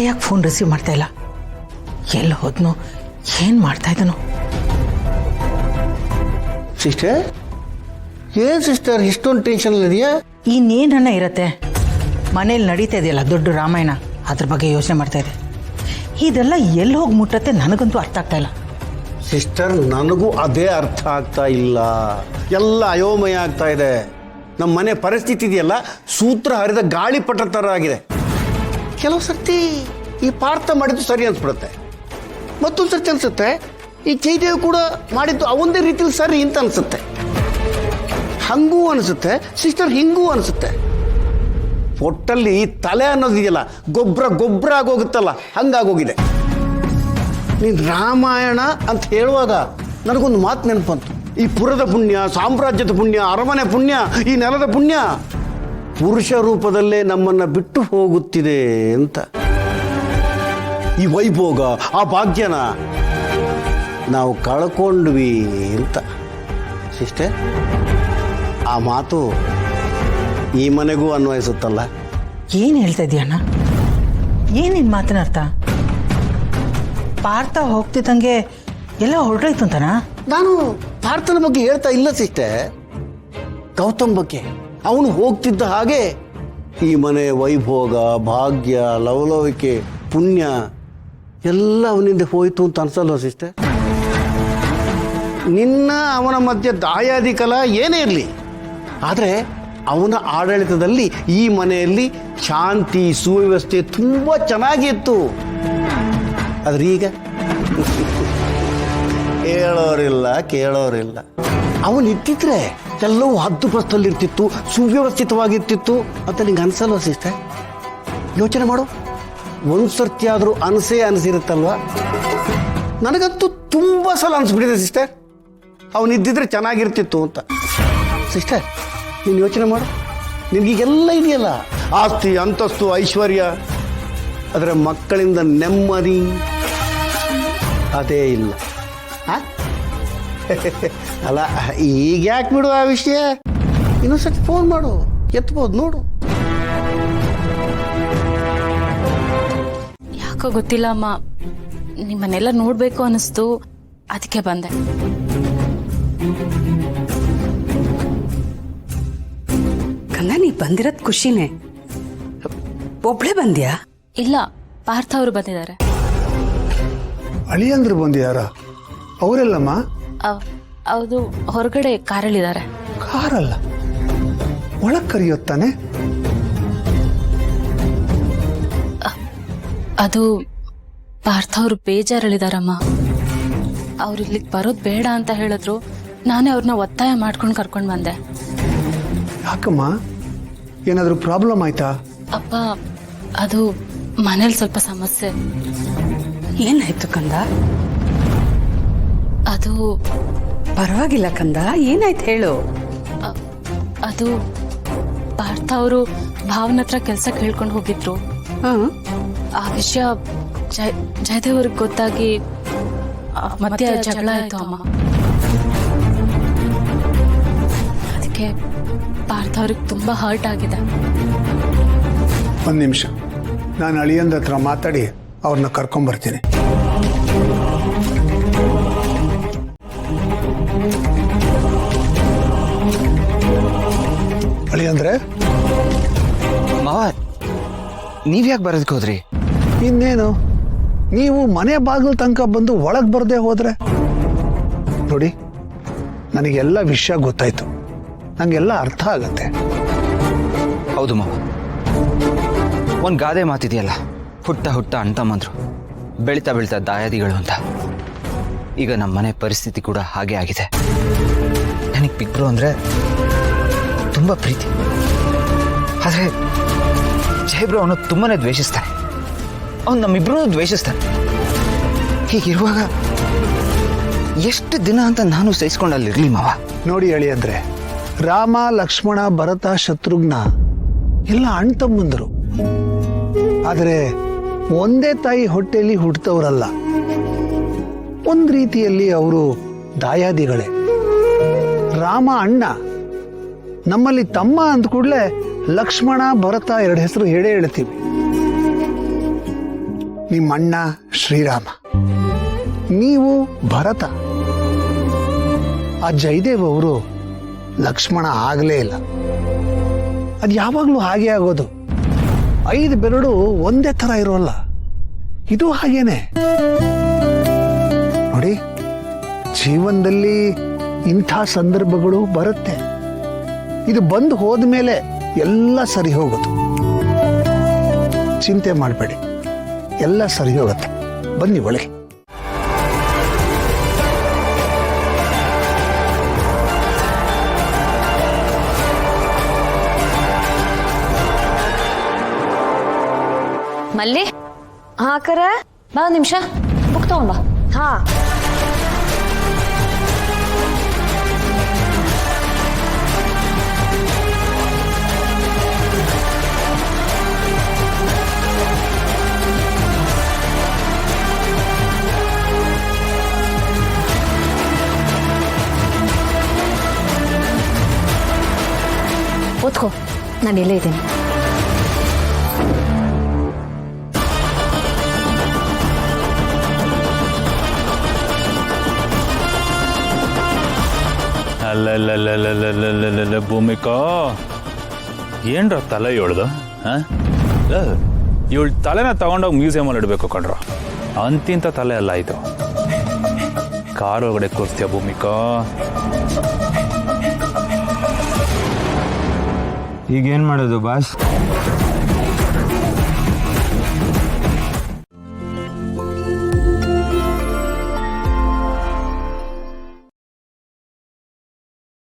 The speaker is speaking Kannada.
ಯಾಕೆ ಫೋನ್ ರಿಸೀವ್ ಮಾಡ್ತಾ ಇಲ್ಲ? ಎಲ್ಲಿ ಹೋದ್ನು? ಏನು ಮಾಡ್ತಾ ಇದ್ದನು? ಸಿಸ್ಟರ್, ಏನು ಸಿಸ್ಟರ್ ಇಷ್ಟೊಂದು ಟೆನ್ಷನ್ ಇದೆಯಾ? ಇನ್ನೇನನ್ನ ಇರತ್ತೆ, ಮನೇಲಿ ನಡೀತಾ ಇದೆಯಲ್ಲ ದೊಡ್ಡ ರಾಮಾಯಣ, ಅದ್ರ ಬಗ್ಗೆ ಯೋಚನೆ ಮಾಡ್ತಾ ಇದೆ. ಇದೆಲ್ಲ ಎಲ್ಲಿ ಹೋಗಿ ಮುಟ್ಟತ್ತೆ ನನಗಂತೂ ಅರ್ಥ ಆಗ್ತಾ ಇಲ್ಲ. ಸಿಸ್ಟರ್, ನನಗೂ ಅದೇ ಅರ್ಥ ಆಗ್ತಾ ಇಲ್ಲ. ಎಲ್ಲ ಅಯೋಮಯ ಆಗ್ತಾ ಇದೆ. ನಮ್ಮ ಮನೆ ಪರಿಸ್ಥಿತಿ ಇದೆಯಲ್ಲ, ಸೂತ್ರ ಹರಿದ ಗಾಳಿಪಟ ಥರ ಆಗಿದೆ. ಕೆಲವು ಸರ್ತಿ ಈ ಪಾರ್ಥ ಮಾಡಿದ್ದು ಸರಿ ಅನ್ಸ್ಬಿಡುತ್ತೆ, ಮತ್ತೊಂದು ಸರ್ತಿ ಅನ್ಸುತ್ತೆ ಈ ಜಯದೇವ್ ಕೂಡ ಮಾಡಿದ್ದು ಅವೊಂದೇ ರೀತಿಲಿ ಸರಿ ಅಂತ ಅನ್ಸುತ್ತೆ. ಹಂಗೂ ಅನಿಸುತ್ತೆ ಸಿಸ್ಟರ್, ಹಿಂಗೂ ಅನಿಸುತ್ತೆ. ಒಟ್ಟಲ್ಲಿ ತಲೆ ಅನ್ನೋದಿದೆಯಲ್ಲ, ಗೊಬ್ಬರ ಆಗೋಗುತ್ತಲ್ಲ, ಹಂಗಾಗೋಗಿದೆ. ನೀನು ರಾಮಾಯಣ ಅಂತ ಹೇಳುವಾಗ ನನಗೊಂದು ಮಾತು ನೆನಪು ಬಂತು. ಈ ಪುರದ ಪುಣ್ಯ, ಸಾಮ್ರಾಜ್ಯದ ಪುಣ್ಯ, ಅರಮನೆ ಪುಣ್ಯ, ಈ ನೆಲದ ಪುಣ್ಯ ಪುರುಷ ರೂಪದಲ್ಲೇ ನಮ್ಮನ್ನು ಬಿಟ್ಟು ಹೋಗುತ್ತಿದೆ ಅಂತ. ಈ ವೈಭೋಗ, ಆ ಭಾಗ್ಯನ ನಾವು ಕಳ್ಕೊಂಡ್ವಿ ಅಂತ. ಸಿಸ್ಟರ್, ಆ ಮಾತು ಈ ಮನೆಗೂ ಅನ್ವಯಿಸುತ್ತಲ್ಲ? ಏನು ಹೇಳ್ತಾ ಇದೀಯಣ್ಣ? ಏನಿನ್ ಮಾತಿನ ಅರ್ಥ? ಪಾರ್ಥ ಹೋಗ್ತಿದ್ದಂಗೆ ಎಲ್ಲ ಹೊರಟೋಯ್ತು ಅಂತನಾ? ನಾನು ಪಾರ್ಥನ ಬಗ್ಗೆ ಹೇಳ್ತಾ ಇಲ್ಲ ಸಿಸ್ಟರ್, ಗೌತಮ್ ಬಗ್ಗೆ. ಅವನು ಹೋಗ್ತಿದ್ದ ಹಾಗೆ ಈ ಮನೆ ವೈಭೋಗ, ಭಾಗ್ಯ, ಲವಲವಿಕೆ, ಪುಣ್ಯ ಎಲ್ಲ ಅವನಿಂದ ಹೋಯ್ತು ಅಂತ ಅನ್ಸಲ್ವ ಸಿಸ್ಟರ್? ನಿನ್ನ ಅವನ ಮಧ್ಯೆ ದಾಯಾದಿ ಕಲಾ ಏನೇ ಇರಲಿ, ಆದರೆ ಅವನ ಆಡಳಿತದಲ್ಲಿ ಈ ಮನೆಯಲ್ಲಿ ಶಾಂತಿ, ಸುವ್ಯವಸ್ಥೆ ತುಂಬ ಚೆನ್ನಾಗಿತ್ತು. ಆದ್ರೆ ಈಗ ಹೇಳೋರಿಲ್ಲ, ಕೇಳೋರಿಲ್ಲ. ಅವನಿತ್ತಿದ್ರೆ ಎಲ್ಲವೂ ಹದ್ದುಬಸ್ತಲ್ಲಿರ್ತಿತ್ತು, ಸುವ್ಯವಸ್ಥಿತವಾಗಿರ್ತಿತ್ತು ಅಂತ ನಿಂಗೆ ಅನ್ಸಲ್ವ ಸಿಸ್ಟರ್? ಯೋಚನೆ ಮಾಡು, ಒಂದು ಸರ್ತಿ ಆದರೂ ಅನಿಸಿರುತ್ತಲ್ವ? ನನಗಂತೂ ತುಂಬ ಸಲ ಅನಿಸ್ಬಿಟ್ಟಿದೆ ಸಿಸ್ಟರ್, ಅವನಿದ್ದಿದ್ರೆ ಚೆನ್ನಾಗಿರ್ತಿತ್ತು ಅಂತ. ಸಿಸ್ಟರ್, ನೀನು ಯೋಚನೆ ಮಾಡು, ನಿನಗೀಗೆಲ್ಲ ಇದೆಯಲ್ಲ, ಆಸ್ತಿ, ಅಂತಸ್ತು, ಐಶ್ವರ್ಯ, ಆದರೆ ಮಕ್ಕಳಿಂದ ನೆಮ್ಮದಿ ಅದೇ ಇಲ್ಲ. ಅಲ್ಲ, ಈಗ ಯಾಕೆ ಬಿಡು ಆ ವಿಷಯ? ಇನ್ನೊಂದ್ಸತಿ ಫೋನ್ ಮಾಡು, ಎತ್ಬೋದು ನೋಡು. ಯಾಕೋ ಗೊತ್ತಿಲ್ಲ ಅಮ್ಮ, ನಿಮ್ಮನ್ನೆಲ್ಲ ನೋಡ್ಬೇಕು ಅನಿಸ್ತು, ಅದಕ್ಕೆ ಬಂದೆ. ಕಂದ, ನೀ ಬಂದಿರೋದ್ ಖುಷಿನೇ. ಒಬ್ಳೆ ಬಂದ್ಯಾ? ಇಲ್ಲ, ಪಾರ್ಥ ಅವರು ಬಂದಿದ್ದಾರೆ. ಅಳಿಯಂದ್ರು ಬಂದಿಯಾರ? ಅವರೆಲ್ಲಮ್ಮ? ಅದು ಹೊರಗಡೆ ಕಾರಲ್ಲಿದ್ದಾರೆ. ಕಾರಲ್ಲ, ಒಳಗ್ ಕರಿಯುತ್ತಾನೆ. ಅದು ಪಾರ್ಥ ಅವರು ಬೇಜಾರಲ್ಲಿದಾರಮ್ಮ. ಅವ್ರು ಇಲ್ಲಿಗೆ ಬರೋದು ಬೇಡ ಅಂತ ಹೇಳಿದ್ರು, ನಾನೇ ಅವ್ರನ್ನ ಒತ್ತಾಯ ಮಾಡ್ಕೊಂಡು ಕರ್ಕೊಂಡು ಬಂದೆ. ಯಾಕಮ್ಮ, ಏನಾದರೂ ಪ್ರಾಬ್ಲಮ್ ಆಯ್ತಾ? ಅಪ್ಪ, ಅದು ಮನೇಲಿ ಸ್ವಲ್ಪ ಸಮಸ್ಯೆ. ಏನಾಯ್ತು ಕಂದ? ಅದು ಪರವಾಗಿಲ್ಲ ಕಂದ, ಏನಾಯ್ತು ಹೇಳು. ಅದು ಪಾರ್ಥ ಅವರು ಭಾವನ ಹತ್ರ ಕೆಲ್ಸಕ್ಕೆ ಹೇಳ್ಕೊಂಡು ಹೋಗಿದ್ರು. ಆ ವಿಷಯ ಜಯದೇವ್ ಅವ್ರಿಗೆ ಗೊತ್ತಾಗಿ ಮಧ್ಯ ಜಗಳ ಆಯ್ತು ಅಮ್ಮ. ಅದಕ್ಕೆ ಪಾರ್ಥ ಅವ್ರಿಗೆ ತುಂಬಾ ಹರ್ಟ್ ಆಗಿದೆ. ಒಂದು ನಿಮಿಷ, ನಾನು ಅಳಿಯಂದ ಹತ್ರ ಮಾತಾಡಿ ಅವ್ರನ್ನ ಕರ್ಕೊಂಡ್ಬರ್ತೀನಿ. ಅಳಿಯಂದ್ರೆ, ಮಾವ, ನೀವ್ಯಾಕೆ ಬರೋದಕ್ಕೆ ಹೋದ್ರಿ? ಇನ್ನೇನು, ನೀವು ಮನೆ ಬಾಗಿಲು ತನಕ ಬಂದು ಒಳಗೆ ಬರದೆ ಹೋದ್ರೆ? ನೋಡಿ, ನನಗೆಲ್ಲ ವಿಷಯ ಗೊತ್ತಾಯ್ತು, ನಂಗೆಲ್ಲ ಅರ್ಥ ಆಗತ್ತೆ. ಹೌದು ಮಾವ, ಒಂದು ಗಾದೆ ಮಾತಿದೆಯಲ್ಲ, ಹುಟ್ಟ ಹುಟ್ಟ ಅಣ್ತಮ್ಮಂದ್ರು, ಬೆಳಿತಾ ಬೆಳಿತಾ ದಾಯಾದಿಗಳು ಅಂತ. ಈಗ ನಮ್ಮ ಮನೆ ಪರಿಸ್ಥಿತಿ ಕೂಡ ಹಾಗೆ ಆಗಿದೆ. ನನಗೆ ಬಿಗ್ ಬ್ರೋ ಅಂದರೆ ತುಂಬ ಪ್ರೀತಿ, ಆದರೆ ಜಯಬ್ರೋ ಅವನು ತುಂಬಾನೇ ದ್ವೇಷಿಸ್ತಾನೆ. ಅವನು ನಮ್ಮಿಬ್ರೂ ದ್ವೇಷಿಸ್ತಾನೆ. ಹೀಗಿರುವಾಗ ಎಷ್ಟು ದಿನ ಅಂತ ನಾನು ಸಹಿಸ್ಕೊಂಡಲ್ಲಿರ್ಲಿ ಮಾವ? ನೋಡಿ ಅಳಿಯಂದ್ರೆ, ರಾಮ, ಲಕ್ಷ್ಮಣ, ಭರತ, ಶತ್ರುಘ್ನ ಎಲ್ಲ ಅಣ್ಣ ತಮ್ಮಂದರು. ಆದರೆ ಒಂದೇ ತಾಯಿ ಹೊಟ್ಟೆಯಲ್ಲಿ ಹುಟ್ಟದವರಲ್ಲ. ಒಂದು ರೀತಿಯಲ್ಲಿ ಅವರು ದಾಯಾದಿಗಳೇ. ರಾಮ ಅಣ್ಣ, ನಮ್ಮಲ್ಲಿ ತಮ್ಮ ಅಂದ ಕೂಡಲೇ ಲಕ್ಷ್ಮಣ, ಭರತ ಎರಡು ಹೆಸರು ಹೇಳೇ ಹೇಳ್ತೀವಿ. ನಿಮ್ಮ ಅಣ್ಣ ಶ್ರೀರಾಮ, ನೀವು ಭರತ. ಆ ಜಯದೇವ್ ಅವರು ಲಕ್ಷ್ಮಣ ಆಗಲೇ ಇಲ್ಲ. ಅದು ಯಾವಾಗಲೂ ಹಾಗೆ ಆಗೋದು. 5 ಬೆರಳು ಒಂದೇ ಥರ ಇರೋಲ್ಲ. ಇದು ಹಾಗೇನೆ ನೋಡಿ. ಜೀವನದಲ್ಲಿ ಇಂಥ ಸಂದರ್ಭಗಳು ಬರುತ್ತೆ. ಇದು ಬಂದು ಹೋದ್ಮೇಲೆ ಎಲ್ಲ ಸರಿ ಹೋಗೋದು. ಚಿಂತೆ ಮಾಡಬೇಡಿ, ಎಲ್ಲ ಸರಿ ಹೋಗುತ್ತೆ. ಬನ್ನಿ ಒಳಗೆ. ಮಲ್ಲಿ ಹಾ ಕರ, ಬಾ ಒಂದ್ ನಿಮಿಷ, ಬುಕ್ ತಗೊಂಡ್ ಬಾ. ಹಾ ಓದ್ಕೋ, ನಾನು ಇಲ್ಲೇ ಇದ್ದೀನಿ. ಅಲ್ಲಲ್ಲಲ್ಲಲ್ಲಲ್ಲಲ್ಲಲ್ಲ ಭೂಮಿಕಾ, ಏನ್ರ ತಲೆ ಇವಳ್ದು? ಇವಳು ತಲೆನ ತಗೊಂಡೋಗಿ ಮ್ಯೂಸಿಯಮಲ್ಲಿ ಇಡಬೇಕು ಕಣ್ರ. ಅಂತಿಂತ ತಲೆ ಅಲ್ಲ ಇದು. ಕಾರ್ ಒಳಗಡೆ ಕೂರ್ತೀಯ ಭೂಮಿಕಾ? ಈಗೇನು ಮಾಡೋದು ಬಾಸ್?